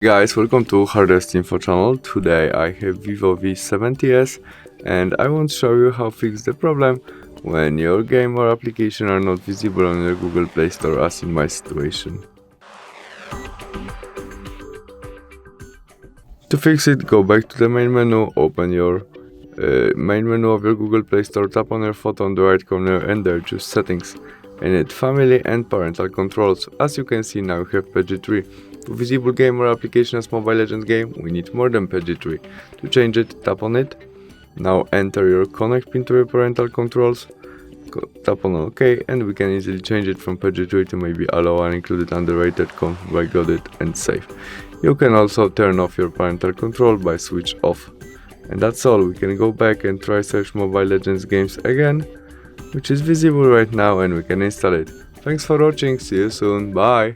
Guys, welcome to HardReset.Info channel. Today I have VIVO Y17S and I want to show you how to fix the problem when your game or application are not visible on your Google Play Store, as in my situation. To fix it, go back to the main menu, open your main menu of your Google Play Store, tap on your photo on the right corner and there choose settings. And hit family and parental controls. As you can see, now we have PG3. To visible game or application as Mobile Legends game, we need more than PG3. To change it, tap on it. Now enter your connect pin to your parental controls. Tap on OK, and we can easily change it from PG3 to maybe allow unincluded underrated I got it, and save. You can also turn off your parental control by switch off. And that's all. We can go back and try search Mobile Legends games again, which is visible right now, and we can install it. Thanks for watching, see you soon, bye!